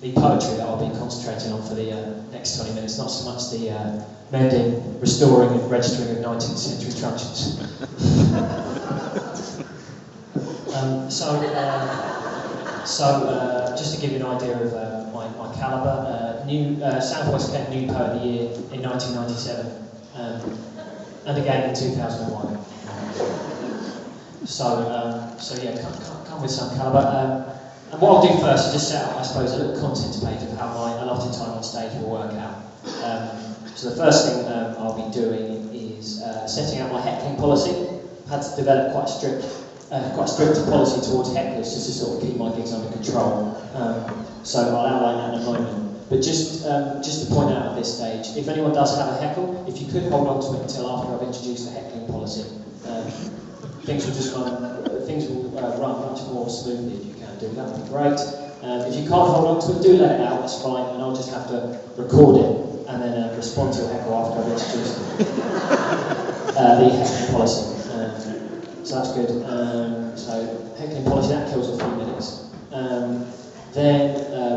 the poetry that I'll be concentrating on for the next 20 minutes, not so much the mending, restoring and registering of 19th century truncheons. Just to give you an idea of my calibre, Southwest Kent New Poet of the Year in 1997, and again in 2001. Yeah, come with some calibre. And what I'll do first is just set up, I suppose, a little contents page of how my allotted time on stage will work out. So the first thing I'll be doing is setting out my heckling policy. I've had to develop quite a strict policy towards hecklers just to sort of keep my gigs under control. So I'll outline that in a moment. But just to point out at this stage, if anyone does have a heckle, if you could hold on to it until after I've introduced the heckling policy, things will run much more smoothly if you can do. That would be great. If you can't hold on to it, do let it out, that's fine, and I'll just have to record it and then respond to your heckle after I've introduced the heckling policy. So that's good. So heckling policy, that kills a few minutes. Then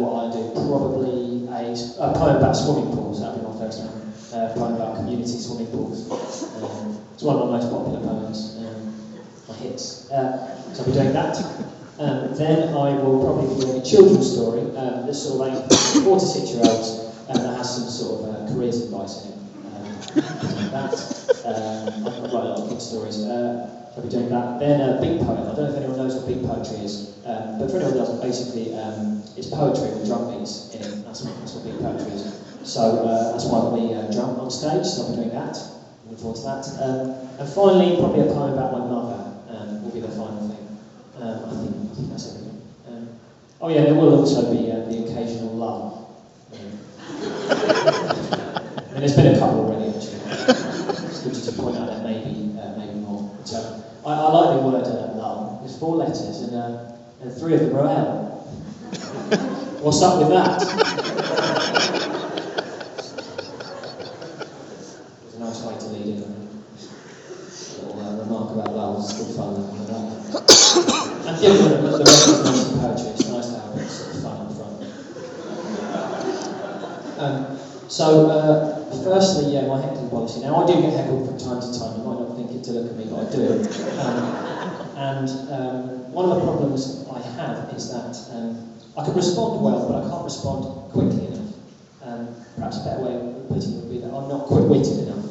what I do, probably a poem about swimming pools. That'll be my first one. A poem about community swimming pools. It's one of my most popular poems. My hits. So I'll be doing that. Then I will probably be doing a children's story that's sort of aimed for 4 to 6 year olds that has some sort of careers advice in it. That. I write a lot of kids' stories. I'll be doing that. Then big poem. I don't know if anyone knows what big poetry is, but for anyone who doesn't, basically it's poetry with drum beats in it. That's what big poetry is. So that's why I'll be drum on stage, so I'll be doing that. Looking forward to that. And finally, probably a poem about my mother will be the final thing. I think that's everything. Oh yeah, there will also be the occasional lull. And there's been a couple already, actually. It's good to point out that maybe more. But, I like the word lull. There's 4 letters and 3 of them are L. What's up with that? It's a nice way to lead in. A little remark about lulls. It's good fun. And given the recognition of poetry, it's nice to have a bit sort of fun up front. Firstly, my heckling policy. Now, I do get heckled from time to time. You might not think it to look at me, but I do. One of the problems I have is that I can respond well, but I can't respond quickly enough. Perhaps a better way of putting it would be that I'm not quick-witted enough.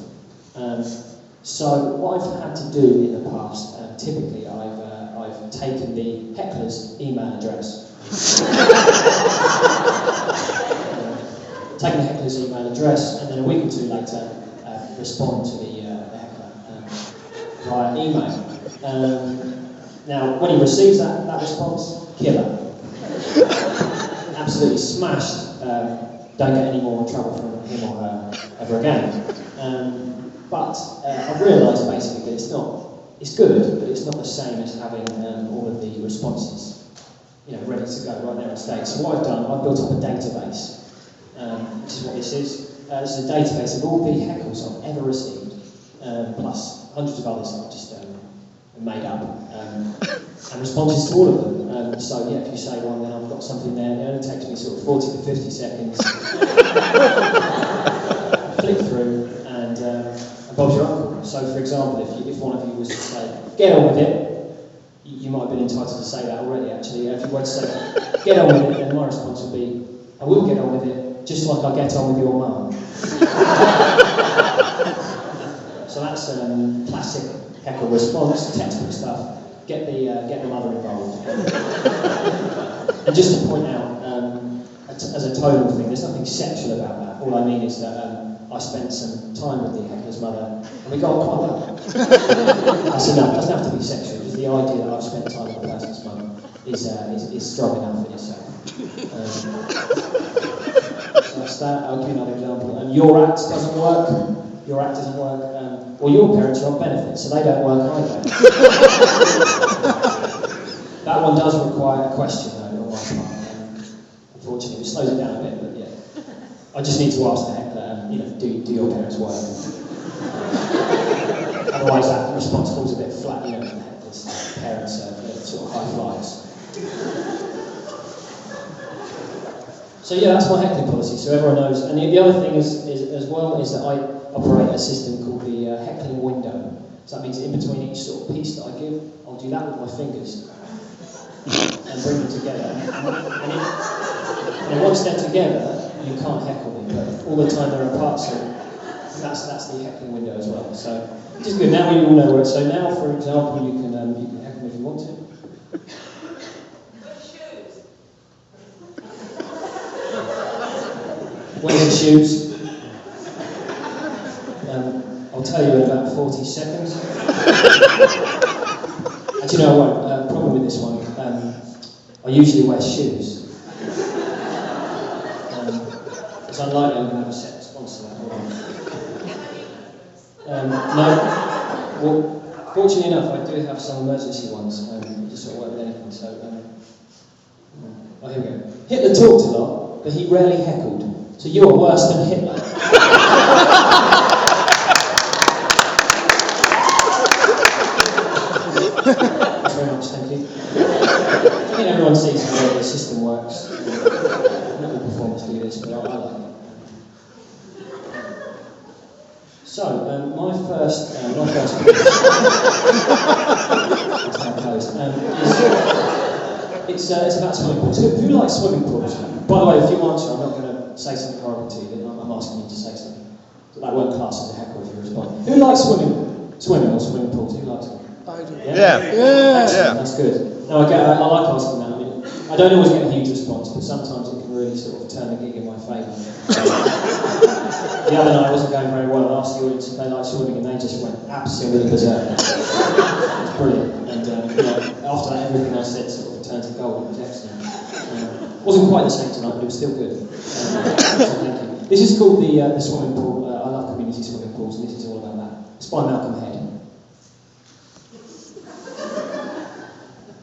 So what I've had to do in the past, typically I've taken the heckler's email address. Taking the heckler's email address, and then a week or 2 later, respond to the heckler via email. Now, when he receives that response, killer. Absolutely smashed. Don't get any more trouble from him or her ever again. But I've realised basically that it's good, but it's not the same as having all of the responses, ready to go right there on stage. So what I've done, I've built up a database. This is what this is. This is a database of all the heckles I've ever received, plus hundreds of others I've just made up, and responses to all of them. So yeah, if you say one, then I've got something there. It only takes me sort of 40 to 50 seconds. Flick through, and Bob's your uncle. So for example, if one of you was to say, get on with it, you might have been entitled to say that already actually. If you were to say, get on with it, then my response would be, I will get on with it, just like I get on with your mum. So that's classic heckle response, textbook stuff. Get the mother involved. And just to point out, as a tonal thing, there's nothing sexual about that. All I mean is that I spent some time with the heckler's mother, and we got on quite well. That's enough. It doesn't have to be sexual. Just the idea that I've spent time with a person's mother is strong enough in itself. So that's that. I'll give you another example. Your act doesn't work. Your act doesn't work. Well, your parents are on benefits, so they don't work either. That one does require a question, though, on my part. Unfortunately, it slows it down a bit, but yeah. I just need to ask the heckler, do your parents work? Otherwise, that response falls a bit flat, the heckler's parents are sort of high flyers. So yeah, that's my heckling policy, so everyone knows. And the other thing is as well is that I operate a system called the heckling window. So that means in between each sort of piece that I give, I'll do that with my fingers and bring them together. And once they're together, you can't heckle me, but all the time they're apart, so that's the heckling window as well. So which is good. Now we all know where. So now, for example, you can heckle me if you want to. Wearing shoes. I'll tell you in about 40 seconds. Actually, no, I won't. Problem with this one. I usually wear shoes. It's unlikely I'm going to have a set response to that. No. Well, fortunately enough, I do have some emergency ones. You just sort of work with anything. So, oh, here we go. Hitler talked a lot, but he rarely heckled. So you are worse than Hitler. Thanks very much, thank you. I think everyone sees the way the system works. Not all performers do this, but I like it. So, my first piece, it's about swimming pools. Who likes swimming pools? By the way, if you answer, I'm not going to say something horrible to you. I'm asking you to say something. So that won't class as a heckle if you respond. Who likes swimming or swimming pools? Who likes them? I do. Yeah. Excellent, that's good. No, I like asking that. I mean, I don't always get a huge response, but sometimes it can really sort of turn the gig in my favour. The other night I wasn't going very well. I asked the audience if they like swimming, and they just went absolutely berserk. It was brilliant. And after that, everything I said sort of turned to gold. It was excellent. It wasn't quite the same tonight, but it was still good. So thank you. This is called the swimming pool. I love community swimming pools, and this is all about that. It's by Malcolm Head.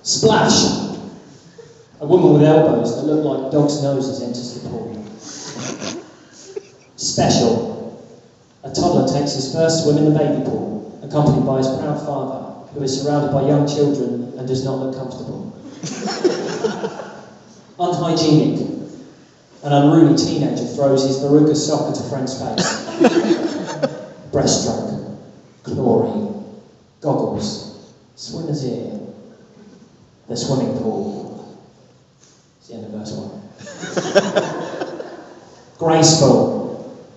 Splash! A woman with elbows that look like dogs' noses enters the pool. Special. A toddler takes his first swim in the baby pool, accompanied by his proud father, who is surrounded by young children and does not look comfortable. Unhygienic. An unruly teenager throws his Veruca sock at a friend's face. Breaststroke. Chlorine. Goggles. Swimmer's ear. The swimming pool. It's the end of verse 1. Graceful.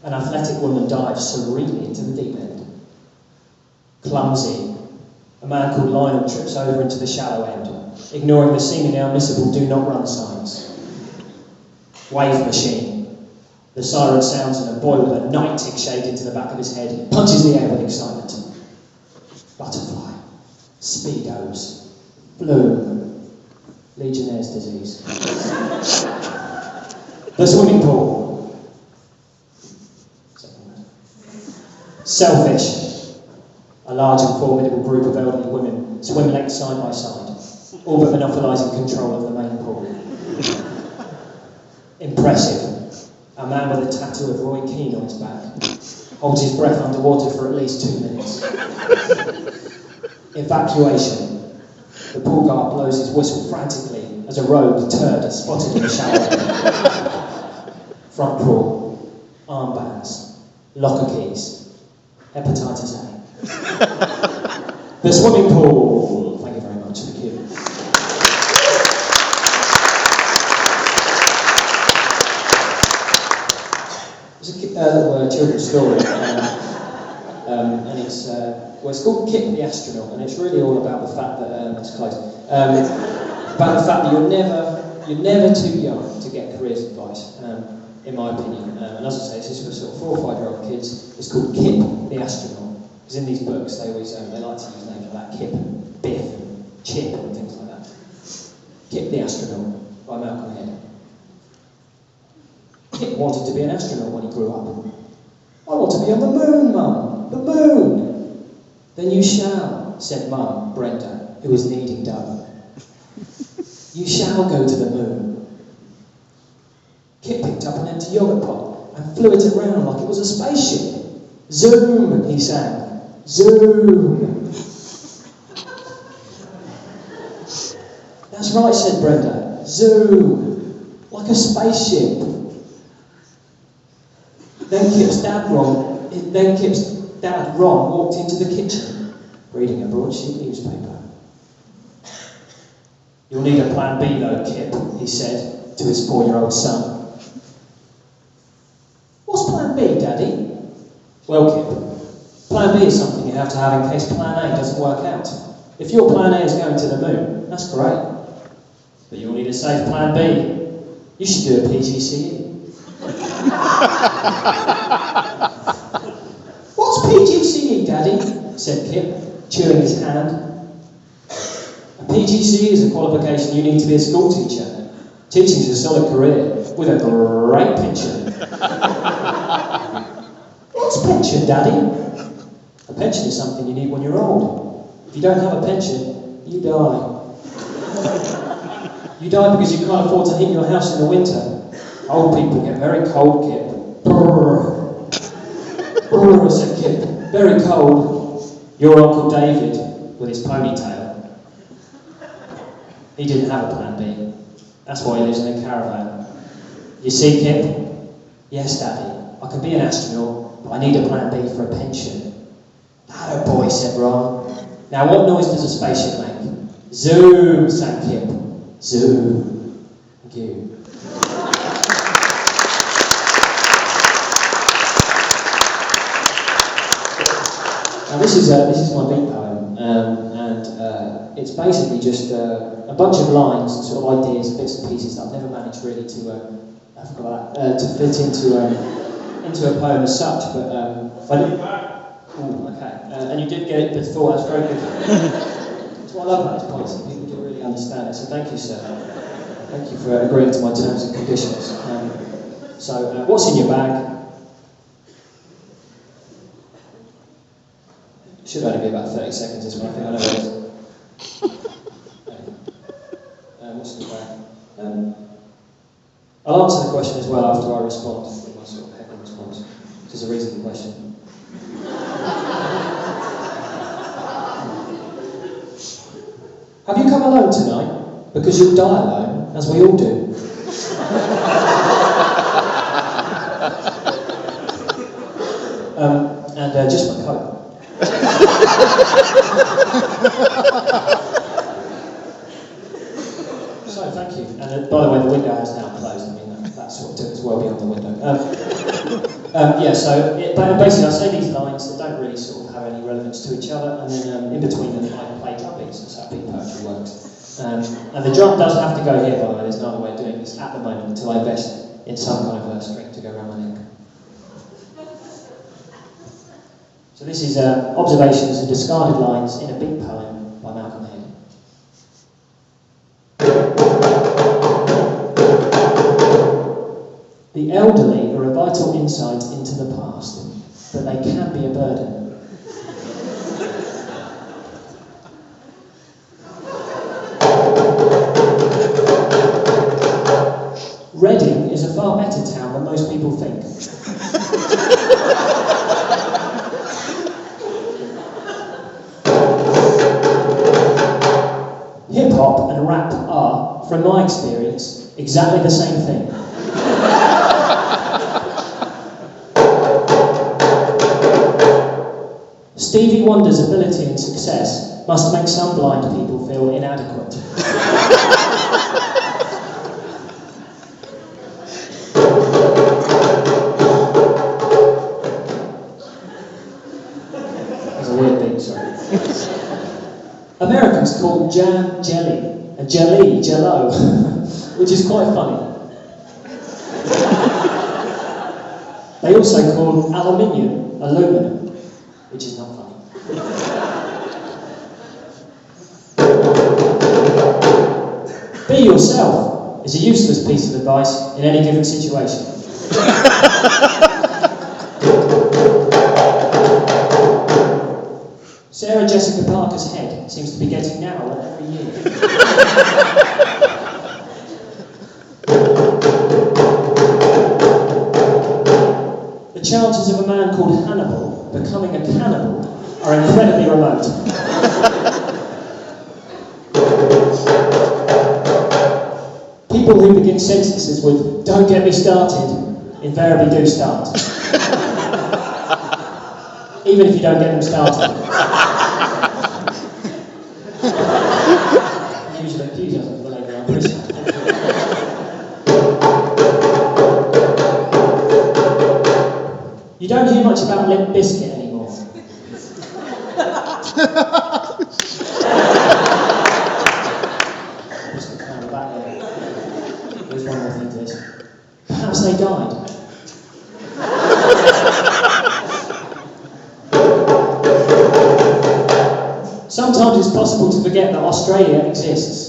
An athletic woman dives serenely into the deep end. Clumsy. A man called Lionel trips over into the shallow end, ignoring the seemingly unmissable do not run signs. Wave machine. The siren sounds and a boy with a night tick shaved into the back of his head punches the air with excitement. Butterfly. Speedos. Bloom. Legionnaire's disease. The swimming pool. Selfish. A large and formidable group of elderly women swim linked side by side, all but monopolising control of the main pool. Impressive. A man with a tattoo of Roy Keane on his back holds his breath underwater for at least 2 minutes. Evacuation. The pool guard blows his whistle frantically as a rogue turd is spotted in the shower. Front crawl. Armbands. Locker keys. Hepatitis A. The swimming pool. Thank you very much. Thank you. It's a little children's story, and it's called Kip the Astronaut, and it's really all about the fact that it's close. About the fact that you're never too young to get careers advice. In my opinion, and as I say, this is for sort of 4 or 5-year-old kids. It's called Kip the Astronaut, because in these books they always they like to use names like that: Kip, Biff, and Chip, and things like that. Kip the Astronaut by Malcolm Head. Kip wanted to be an astronaut when he grew up. I want to be on the moon, Mum. The moon. Then you shall, said Mum, Brenda, who was kneading dough. You shall go to the moon. Kip picked up an empty yogurt pot and flew it around like it was a spaceship. Zoom, he sang. Zoom. That's right, said Brenda. Zoom. Like a spaceship. Then Kip's dad, Ron, walked into the kitchen, reading a broadsheet newspaper. "You'll need a plan B though, Kip," he said to his 4-year-old son. "What's plan B, Daddy?" "Well, Kip, plan B is something you have to have in case plan A doesn't work out. If your plan A is going to the moon, that's great. But you'll need a safe plan B. You should do a PGCE. "What's PGCE, Daddy?" said Kip, chewing his hand. "A PGCE is a qualification you need to be a school teacher. Teaching is a solid career with a great pension." "What's pension, Daddy?" "A pension is something you need when you're old. If you don't have a pension, you die. You die because you can't afford to heat your house in the winter. Old people get very cold, Kip." "Brrr. Brrr," said Kip. "Very cold." Your Uncle David, with his ponytail. He didn't have a plan B. That's why he lives in a caravan. "You see, Kip?" "Yes, Daddy. I can be an astronaut, but I need a plan B for a pension." "Atta boy," said Ron. "Now what noise does a spaceship make?" "Zoom," sang Kip. "Zoom." Thank you. Now this is my beat poem, and it's basically just a bunch of lines and sort of ideas, bits and pieces that I've never managed really to to fit into a poem as such. But okay, and you did get it before. That's very good. That's what I love about this policy. People do really understand it. So thank you, sir. Thank you for agreeing to my terms and conditions. So what's in your bag? Should only be about 30 seconds this one, I think I know what it is. What's in the bag? I'll answer the question as well after I respond with my sort of heckle response, which is a reasonable question. Have you come alone tonight? Because you'll die alone, as we all do. And just my coat. So, thank you. And by the way, the window has now closed. I mean, that sort of took us well beyond the window. Basically, I say these lines that don't really sort of have any relevance to each other, and then in between them, I play drum beats. That's how beat poetry works. And the drum doesn't have to go here, by the way. There's no other way of doing this at the moment until I invest in some kind of string to go around my neck. So this is Observations and Discarded Lines in a Beat Poem by Malcolm Head. The elderly are a vital insight into the past, but they can be a burden. Reading is a far better town than most people think. Hip-hop and rap are, from my experience, exactly the same thing. Stevie Wonder's ability and success must make some blind people feel inadequate. That's a weird thing, sorry. Americans call jam jelly, a jelly, jello, which is quite funny. They also call aluminium, aluminum, which is not funny. Be yourself is a useless piece of advice in any given situation. Sarah Jessica Parker's head seems to be getting narrower every year. The chances of a man called Hannibal becoming a cannibal are incredibly remote. People who begin sentences with "don't get me started" invariably do start. even if you don't get them started. Usual enthusiasm for the lady, I appreciate it. You don't hear much about Limp Bizkit anymore. There's one more thing to this. Perhaps they died. Sometimes it's possible to forget that Australia exists.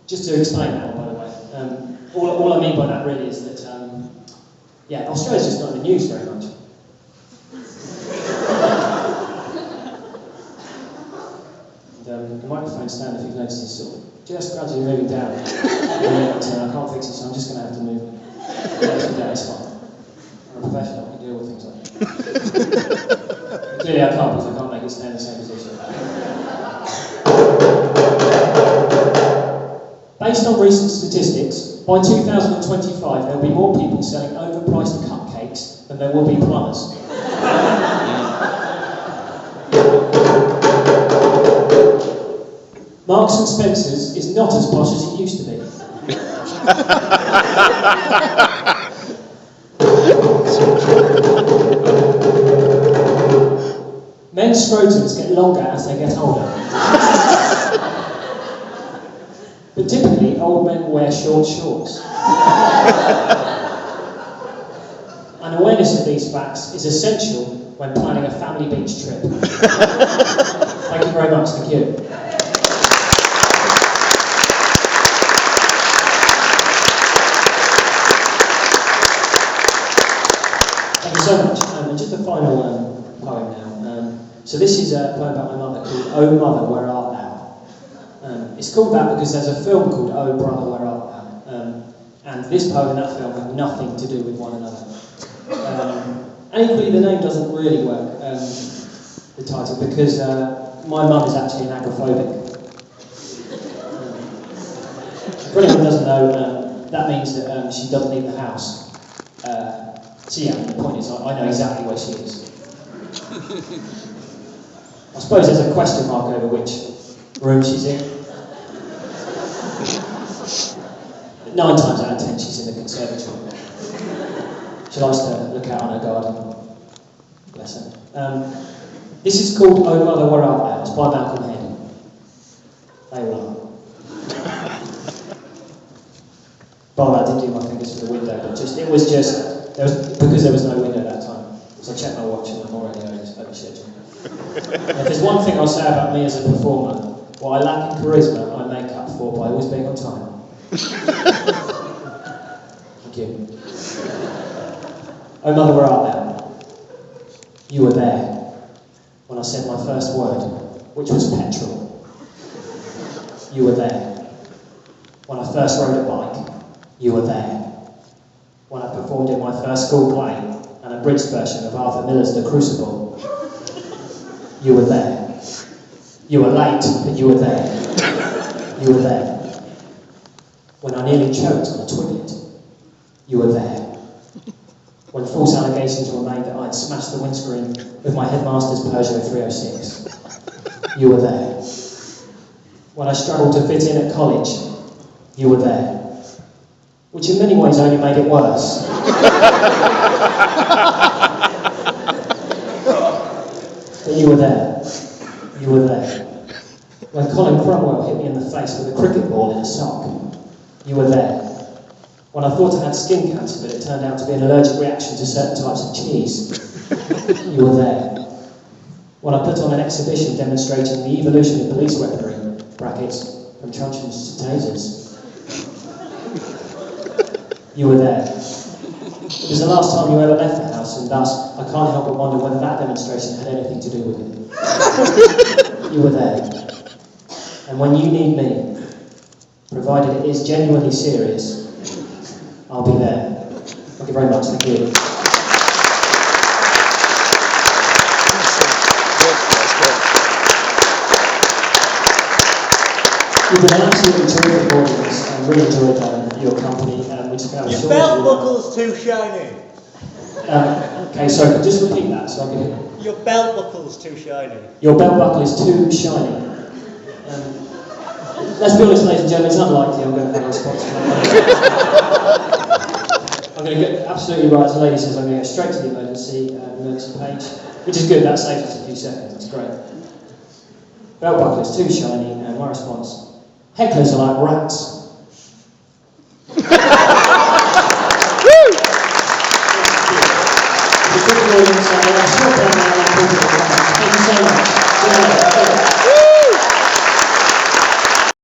Just to explain that, by the way. All I mean by that really is that, yeah, Australia's just not in the news very much. And, the microphone stand, if you've noticed, is sort of just gradually moving down. And, I can't fix it, so I'm just going to have to move it. It's fine. I'm a professional, I can deal with things like that. Clearly I can't, because I can't make it stay in the same position. Based on recent statistics, by 2025 there will be more people selling overpriced cupcakes than there will be plumbers. Marks and Spencer's is not as posh as it used to be. Men's scrotums get longer as they get older. But typically, old men wear short shorts. An awareness of these facts is essential when planning a family beach trip. Thank you very much. Thank you. Thank you so much. And just a final poem now. So this is a poem about my mother called "Oh Mother, Where Art Thou?" It's called that because there's a film called "Oh Brother, Where Art Thou?" And this poem and that film have nothing to do with one another. And equally, the name doesn't really work, the title, because my mum is actually an agoraphobic. For anyone who doesn't know, that means that she doesn't leave the house. So yeah, the point is, I know exactly where she is. I suppose there's a question mark over which room she's in. But 9 times out of 10 she's in the conservatory. She likes to look out on her garden. Bless her. This is called "Oh Mother, Where Art Thou?" It's by Malcolm Head. They all are. By the way, I didn't do my fingers for the window, but because there was no window that time. So I checked my watch and I'm already over schedule. If there's one thing I'll say about me as a performer, what I lack in charisma, I make up for by always being on time. Thank you. Oh Mother, where art thou? You were there when I said my first word, which was petrol. You were there when I first rode a bike. You were there when I performed in my first school play, an abridged version of Arthur Miller's The Crucible. You were there. You were late, but you were there. You were there. When I nearly choked on a twiglet. You were there. When false allegations were made that I'd smashed the windscreen with my headmaster's Peugeot 306. You were there. When I struggled to fit in at college. You were there. Which in many ways only made it worse. But you were there. You were there. When Colin Cromwell hit me in the face with a cricket ball in a sock. You were there. When I thought I had skin cancer, but it turned out to be an allergic reaction to certain types of cheese. You were there. When I put on an exhibition demonstrating the evolution of police weaponry, brackets, from truncheons to tasers. You were there. It was the last time you ever left the house, and thus I can't help but wonder whether that demonstration had anything to do with it. You were there. And when you need me, provided it is genuinely serious, I'll be there. Thank you very much. Thank you. You've been an absolutely terrific audience and really enjoyed your company. We just got your belt buckle's too shiny. Okay, so I can just repeat that so I can hear. Your belt buckle's too shiny. Your belt buckle is too shiny. Let's be honest, ladies and gentlemen, it's unlikely I'm going to have a response to that. I'm going to get absolutely right, as the lady says, I'm going to go straight to the emergency page, which is good, that saves us a few seconds, that's great. Belt buckle is too shiny, and my response, hecklers are like rats. The